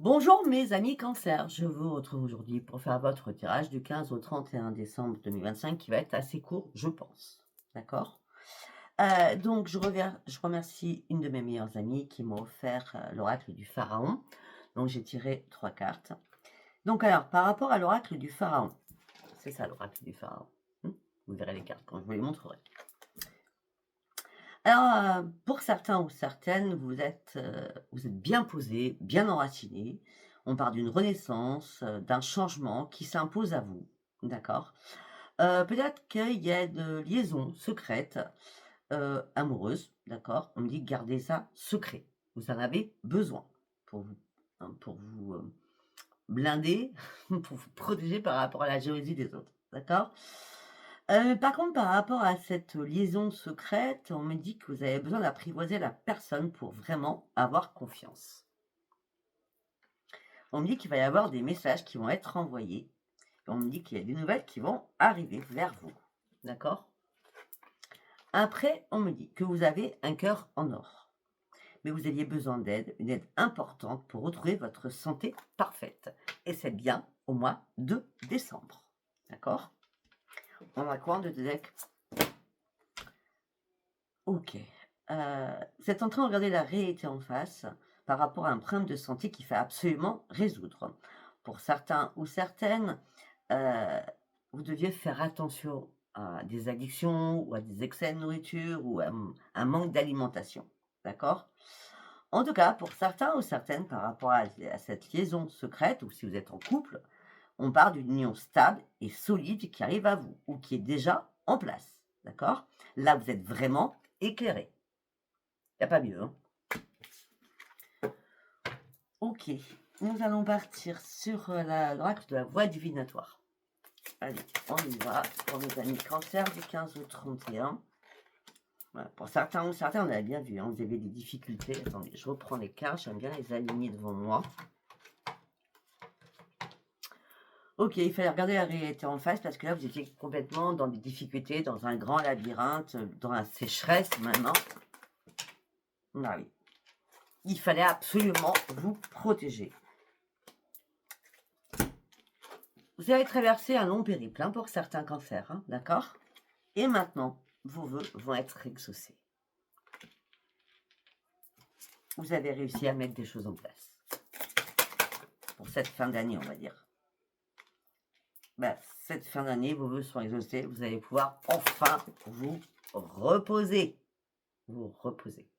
Bonjour mes amis Cancer, je vous retrouve aujourd'hui pour faire votre tirage du 15 au 31 décembre 2025 qui va être assez court, je pense. D'accord? Donc je remercie une de mes meilleures amies qui m'a offert l'oracle du pharaon. Donc j'ai tiré 3 cartes. Donc alors, par rapport à l'oracle du pharaon, c'est ça l'oracle du pharaon. Vous verrez les cartes quand je vous les montrerai. Alors, pour certains ou certaines, vous êtes bien posés, bien enracinés. On part d'une renaissance, d'un changement qui s'impose à vous, d'accord? Peut-être qu'il y a de liaisons secrètes, amoureuses, d'accord? On me dit: «Gardez ça secret». Vous en avez besoin pour vous, pour vous, blinder, pour vous protéger par rapport à la jalousie des autres, d'accord? Par contre, par rapport à cette liaison secrète, on me dit que vous avez besoin d'apprivoiser la personne pour vraiment avoir confiance. On me dit qu'il va y avoir des messages qui vont être envoyés. Et on me dit qu'il y a des nouvelles qui vont arriver vers vous. D'accord? Après, on me dit que vous avez un cœur en or. Mais vous aviez besoin d'aide, une aide importante pour retrouver votre santé parfaite. Et c'est bien au mois de décembre. D'accord? On a quoi de deck? OK. Vous êtes en train de regarder la réalité en face par rapport à un problème de santé qu'il faut absolument résoudre. Pour certains ou certaines, heu, vous deviez faire attention à des addictions ou à des excès de nourriture ou un manque d'alimentation. D'accord? En tout cas, pour certains ou certaines, par rapport à cette liaison secrète ou si vous êtes en couple, on parle d'une union stable et solide qui arrive à vous ou qui est déjà en place. D'accord? Là, vous êtes vraiment éclairé. Il y a pas mieux, hein. OK, nous allons partir sur, l'oracle de la voie divinatoire. Allez, on y va pour mes amis Cancer du 15 au 31. Voilà, pour certains ou certaines, on avait bien vu, hein, vous avez des difficultés. Attendez, je reprends les cartes, j'aime bien les aligner devant moi. OK, il fallait regarder la réalité en face parce que là, vous étiez complètement dans des difficultés, dans un grand labyrinthe, dans la sécheresse maintenant. Ah oui. Il fallait absolument vous protéger. Vous avez traversé un long périple, hein, pour certains cancers, hein, d'accord? Et maintenant, vos vœux vont être exaucés. Vous avez réussi à mettre des choses en place. Pour cette fin d'année, on va dire. Ben, cette fin d'année, vos vœux sont exaucés. Vous allez pouvoir enfin vous reposer. Vous reposer.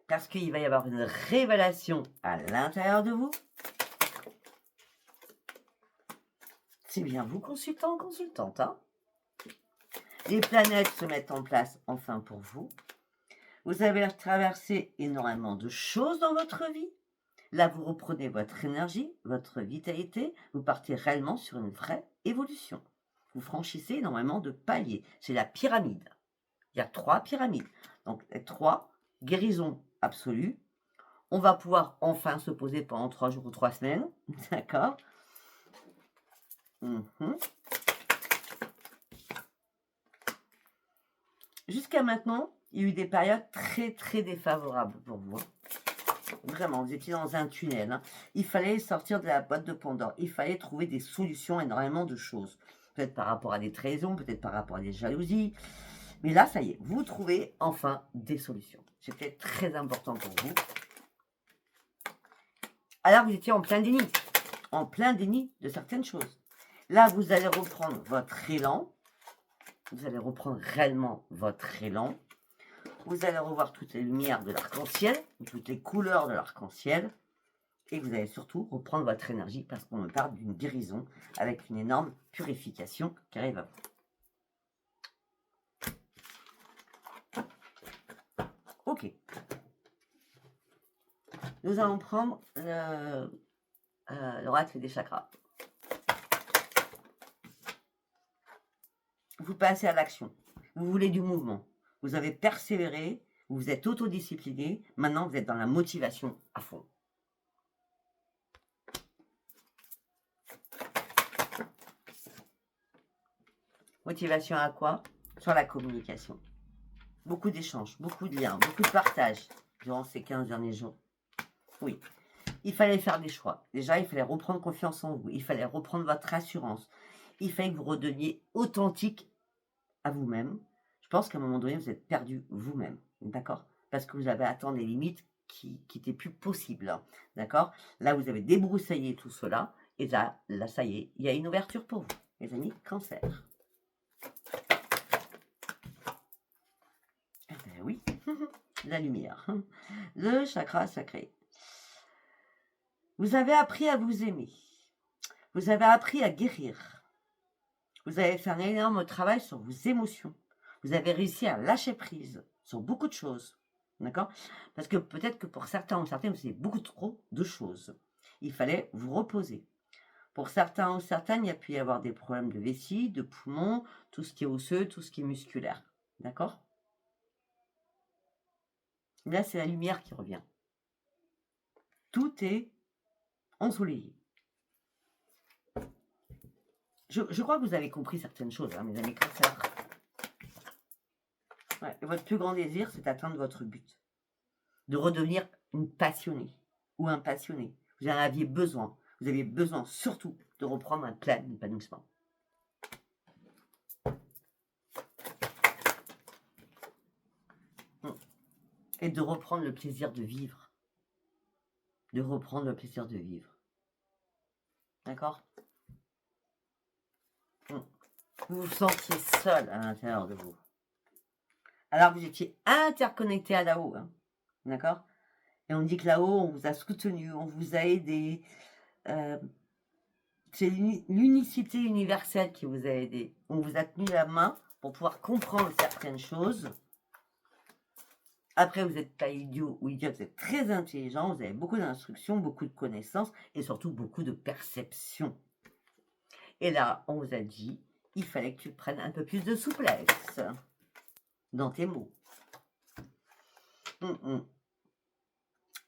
Parce qu'il va y avoir une révélation à l'intérieur de vous. C'est bien vous, consultant, consultante, hein? Les planètes se mettent en place enfin pour vous. Vous avez traversé énormément de choses dans votre vie. Là, vous reprenez votre énergie, votre vitalité. Vous partez réellement sur une vraie évolution. Vous franchissez énormément de paliers. C'est la pyramide. Il y a 3 pyramides. Donc, les 3 guérisons absolues. On va pouvoir enfin se poser pendant 3 jours ou 3 semaines. D'accord? Jusqu'à maintenant, il y a eu des périodes très, très défavorables pour vous, hein. Vraiment, vous étiez dans un tunnel, hein. Il fallait sortir de la boîte de Pandore. Il fallait trouver des solutions à énormément de choses. Peut-être par rapport à des trahisons, peut-être par rapport à des jalousies. Mais là, ça y est, vous trouvez enfin des solutions. C'était très important pour vous. Alors, vous étiez en plein déni de certaines choses. Là, vous allez reprendre votre élan. Vous allez reprendre réellement votre élan. Vous allez revoir toutes les lumières de l'arc-en-ciel, toutes les couleurs de l'arc-en-ciel. Et vous allez surtout reprendre votre énergie parce qu'on me parle d'une guérison avec une énorme purification qui arrive à vous. OK. Nous allons prendre l'oracle des chakras. Vous passez à l'action. Vous voulez du mouvement. Vous avez persévéré, vous vous êtes autodiscipliné. Maintenant, vous êtes dans la motivation à fond. Motivation à quoi? Sur la communication. Beaucoup d'échanges, beaucoup de liens, beaucoup de partage durant ces 15 derniers jours. Oui. Il fallait faire des choix. Déjà, il fallait reprendre confiance en vous. Il fallait reprendre votre assurance. Il fallait que vous redeveniez authentique à vous-même. Je pense qu'à un moment donné, vous êtes perdu vous-même. D'accord? Parce que vous avez atteint des limites qui n'étaient plus possibles. Hein. D'accord? Là, vous avez débroussaillé tout cela. Et là, ça y est, il y a une ouverture pour vous, mes amis, cancer. Eh ben oui, la lumière. Le chakra sacré. Vous avez appris à vous aimer. Vous avez appris à guérir. Vous avez fait un énorme travail sur vos émotions. Vous avez réussi à lâcher prise sur beaucoup de choses. D'accord? Parce que peut-être que pour certains ou certaines, vous avez beaucoup trop de choses. Il fallait vous reposer. Pour certains ou certaines, il y a pu y avoir des problèmes de vessie, de poumons, tout ce qui est osseux, tout ce qui est musculaire. D'accord? Là, c'est la lumière qui revient. Tout est ensoleillé. Je crois que vous avez compris certaines choses, hein, mes amis cancers. Ouais, votre plus grand désir, c'est d'atteindre votre but. De redevenir une passionnée ou un passionné. Vous en aviez besoin. Vous aviez besoin surtout de reprendre un plein épanouissement. Et de reprendre le plaisir de vivre. De reprendre le plaisir de vivre. D'accord? Vous vous sentiez seul à l'intérieur de vous. Alors vous étiez interconnecté à là-haut. Hein. D'accord? Et on dit que là-haut, on vous a soutenu, on vous a aidé. C'est l'unicité universelle qui vous a aidé. On vous a tenu la main pour pouvoir comprendre certaines choses. Après, vous n'êtes pas idiot ou idiot, vous êtes très intelligent, vous avez beaucoup d'instructions, beaucoup de connaissances et surtout beaucoup de perceptions. Et là, on vous a dit, il fallait que tu prennes un peu plus de souplesse dans tes mots.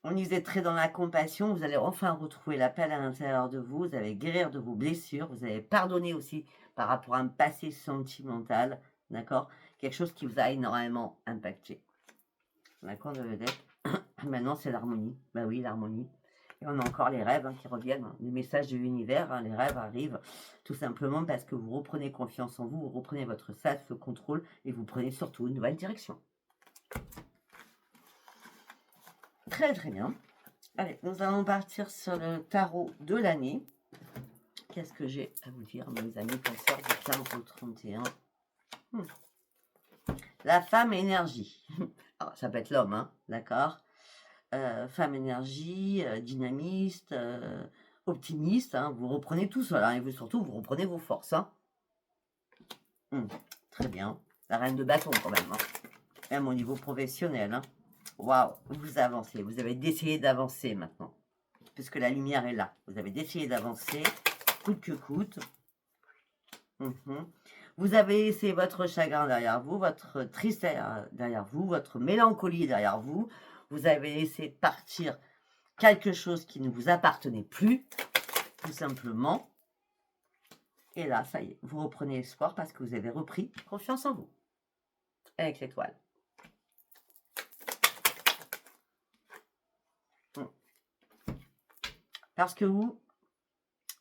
On y est très dans la compassion, vous allez enfin retrouver la paix à l'intérieur de vous, vous allez guérir de vos blessures, vous allez pardonner aussi par rapport à un passé sentimental, d'accord? Quelque chose qui vous a énormément impacté. La cour de vedette. Maintenant, c'est l'harmonie. Ben oui, l'harmonie. Et on a encore les rêves qui reviennent, hein, les messages de l'univers, les rêves arrivent tout simplement parce que vous reprenez confiance en vous, vous reprenez votre self-contrôle et vous prenez surtout une nouvelle direction. Très très bien. Allez, nous allons partir sur le tarot de l'année. Qu'est-ce que j'ai à vous dire, mes amis cancers du 15 au 31 La femme énergie. Alors, ça peut être l'homme, hein, d'accord. Femme énergie, dynamiste, optimiste. Hein, vous reprenez tout cela et vous, surtout, vous reprenez vos forces. Hein. Très bien. La reine de bâton, quand même. Hein. Même au niveau professionnel. Hein. Waouh, vous avancez. Vous avez décidé d'avancer maintenant. Puisque la lumière est là. Vous avez décidé d'avancer, coûte que coûte. Vous avez laissé votre chagrin derrière vous, votre tristesse derrière vous, votre mélancolie derrière vous. Vous avez laissé partir quelque chose qui ne vous appartenait plus, tout simplement. Et là, ça y est, vous reprenez espoir parce que vous avez repris confiance en vous. Avec l'étoile. Parce que vous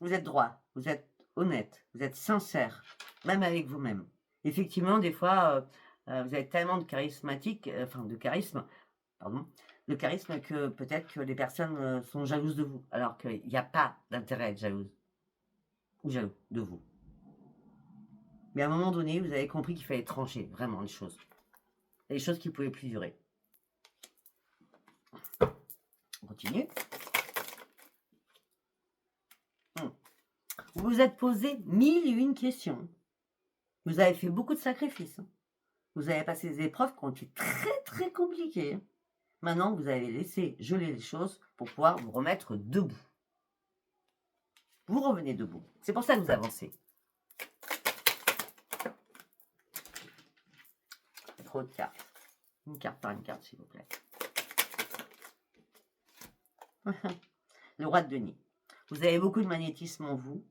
êtes droit, vous êtes honnête, vous êtes sincère, même avec vous-même. Effectivement, des fois, vous avez tellement de de charisme que peut-être que les personnes sont jalouses de vous, alors qu'il n'y a pas d'intérêt à être jalouse ou jaloux de vous. Mais à un moment donné, vous avez compris qu'il fallait trancher vraiment les choses. Les choses qui ne pouvaient plus durer. On continue. Vous vous êtes posé 1001 questions. Vous avez fait beaucoup de sacrifices. Vous avez passé des épreuves qui ont été très très compliquées. Maintenant, vous avez laissé geler les choses pour pouvoir vous remettre debout. Vous revenez debout. C'est pour ça que vous avancez. Trop de cartes. Une carte par une carte, s'il vous plaît. Le roi de denier. Vous avez beaucoup de magnétisme en vous.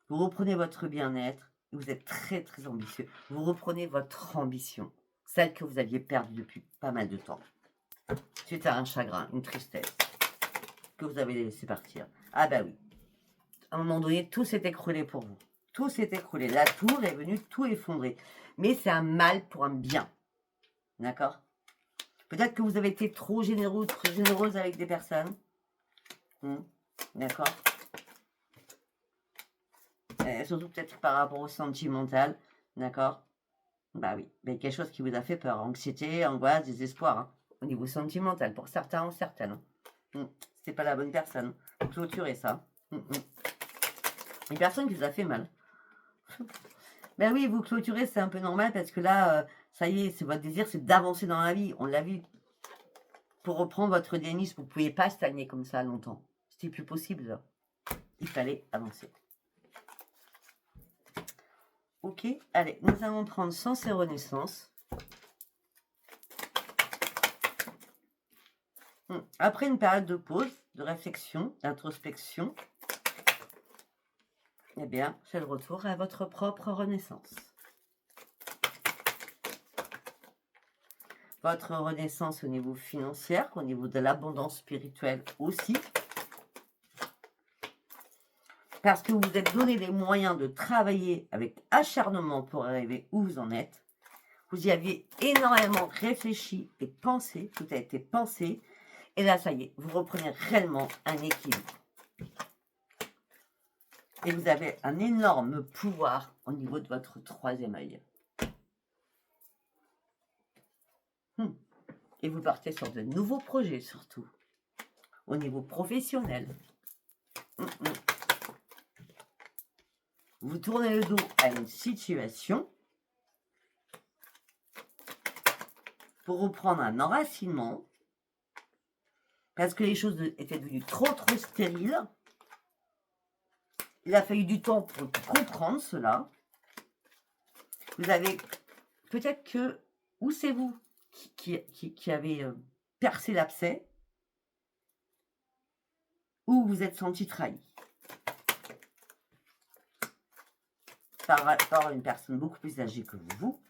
Vous reprenez votre bien-être. Vous êtes très très ambitieux. Vous reprenez votre ambition. Celle que vous aviez perdue depuis pas mal de temps. Suite à un chagrin, une tristesse. que vous avez laissé partir. Ah bah oui. À un moment donné, tout s'est écroulé pour vous. Tout s'est écroulé. La tour est venue tout effondrer. Mais c'est un mal pour un bien. D'accord? Peut-être que vous avez été trop généreux, trop généreuse avec des personnes. D'accord? Surtout peut-être par rapport au sentimental. D'accord? Bah oui. Mais quelque chose qui vous a fait peur. Anxiété, angoisse, désespoir. Hein, au niveau sentimental. Pour certains ou certaines. C'était pas la bonne personne. Clôturez ça. Une personne qui vous a fait mal. Ben oui, vous clôturez, c'est un peu normal parce que là, ça y est, c'est votre désir, c'est d'avancer dans la vie. On l'a vu. Pour reprendre votre dynamisme, vous ne pouviez pas stagner comme ça longtemps. C'était plus possible, là. Il fallait avancer. Ok, allez, nous allons prendre Sens et Renaissance. Après une période de pause, de réflexion, d'introspection, eh bien, c'est le retour à votre propre renaissance. Votre renaissance au niveau financier, au niveau de l'abondance spirituelle aussi. Parce que vous vous êtes donné les moyens de travailler avec acharnement pour arriver où vous en êtes. Vous y aviez énormément réfléchi et pensé, tout a été pensé. Et là, ça y est, vous reprenez réellement un équilibre. Et vous avez un énorme pouvoir au niveau de votre troisième œil. Et vous partez sur de nouveaux projets surtout, au niveau professionnel. Vous tournez le dos à une situation pour reprendre un enracinement parce que les choses étaient devenues trop stériles. Il a fallu du temps pour comprendre cela. Vous avez peut-être que, ou c'est vous qui avez percé l'abcès, ou vous êtes senti trahi par une personne beaucoup plus âgée que vous.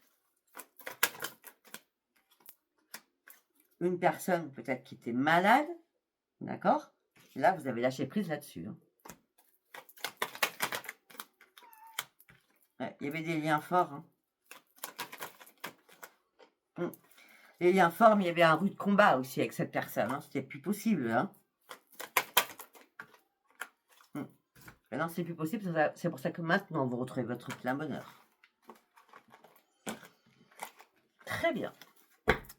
Une personne peut-être qui était malade, d'accord? Là, vous avez lâché prise là-dessus. Ouais, il y avait des liens forts. Les liens forts, mais il y avait un rude combat aussi avec cette personne. C'était plus possible. Maintenant, c'est plus possible. C'est pour ça que maintenant, vous retrouvez votre plein bonheur. Très bien.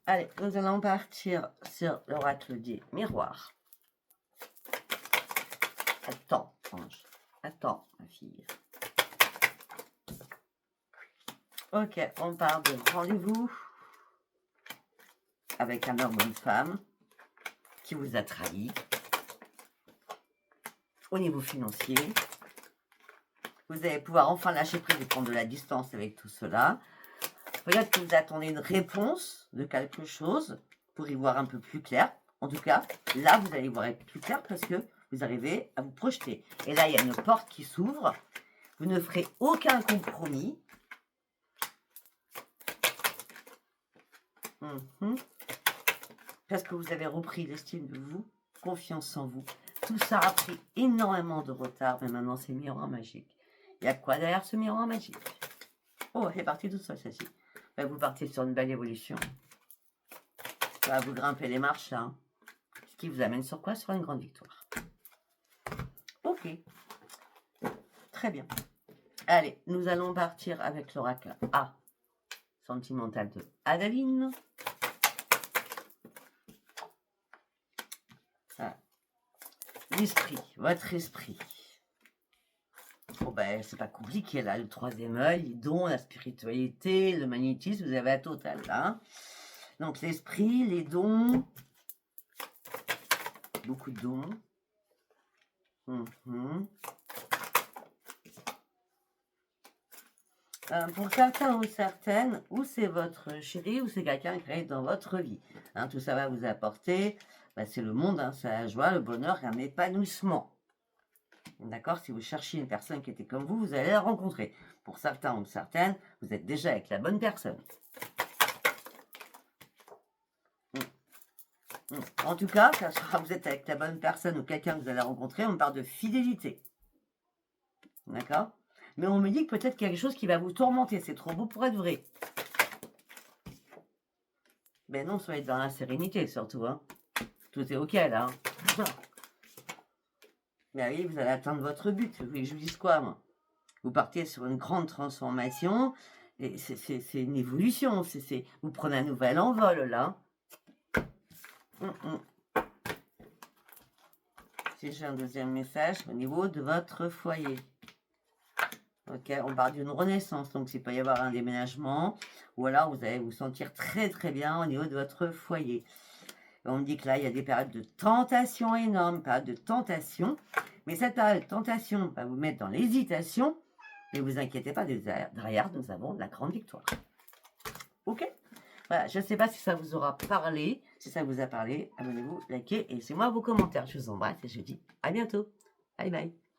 Allez, nous allons partir sur l'oracle des miroirs. Attends, Ange. Attends, ma fille. Ok, on part de rendez-vous avec un homme ou une femme qui vous a trahi. Au niveau financier, vous allez pouvoir enfin lâcher prise et prendre de la distance avec tout cela. Peut-être que vous attendez une réponse de quelque chose pour y voir un peu plus clair. En tout cas, là, vous allez voir plus clair parce que vous arrivez à vous projeter. Et là, il y a une porte qui s'ouvre. Vous ne ferez aucun compromis. Parce que vous avez repris l'estime de vous, confiance en vous. Tout ça a pris énormément de retard, mais maintenant, c'est miroir magique. Il y a quoi derrière ce miroir magique? Oh, c'est parti tout seul, celle-ci. Vous partez sur une belle évolution. Ça va vous grimper les marches, là. Ce qui vous amène sur quoi? Sur une grande victoire. Ok. Très bien. Allez, nous allons partir avec l'oracle A. Sentimental de Adaline. L'esprit, votre esprit. Bon ben, c'est pas compliqué là, le troisième œil, les dons, la spiritualité, le magnétisme, vous avez la totale là. Donc l'esprit, les dons, beaucoup de dons. Pour certains ou certaines, ou c'est votre chéri, ou c'est quelqu'un qui est dans votre vie. Tout ça va vous apporter, c'est le monde, c'est la joie, le bonheur, un épanouissement. D'accord? Si vous cherchez une personne qui était comme vous allez la rencontrer. Pour certains ou certaines, vous êtes déjà avec la bonne personne. En tout cas, ça sera vous êtes avec la bonne personne ou quelqu'un que vous allez rencontrer, on parle de fidélité. D'accord? Mais on me dit que peut-être quelque chose qui va vous tourmenter, c'est trop beau pour être vrai. Ben non, soyez dans la sérénité surtout, hein. Tout est OK là, hein. Ben oui, vous allez atteindre votre but. Vous voulez que je vous dise quoi, moi? Vous partez sur une grande transformation et c'est une évolution, vous prenez un nouvel envol là. Mmh. Si j'ai un deuxième message au niveau de votre foyer. OK, on parle d'une renaissance, donc il peut y avoir un déménagement ou alors vous allez vous sentir très, très bien au niveau de votre foyer. Et on me dit que là, il y a des périodes de tentation énormes, périodes de tentation, mais cette période de tentation va vous mettre dans l'hésitation, mais vous inquiétez pas, derrière, nous avons la grande victoire. OK? Voilà, je ne sais pas si ça vous aura parlé. Si ça vous a parlé, abonnez-vous, likez et laissez-moi vos commentaires. Je vous embrasse et je vous dis à bientôt. Bye bye.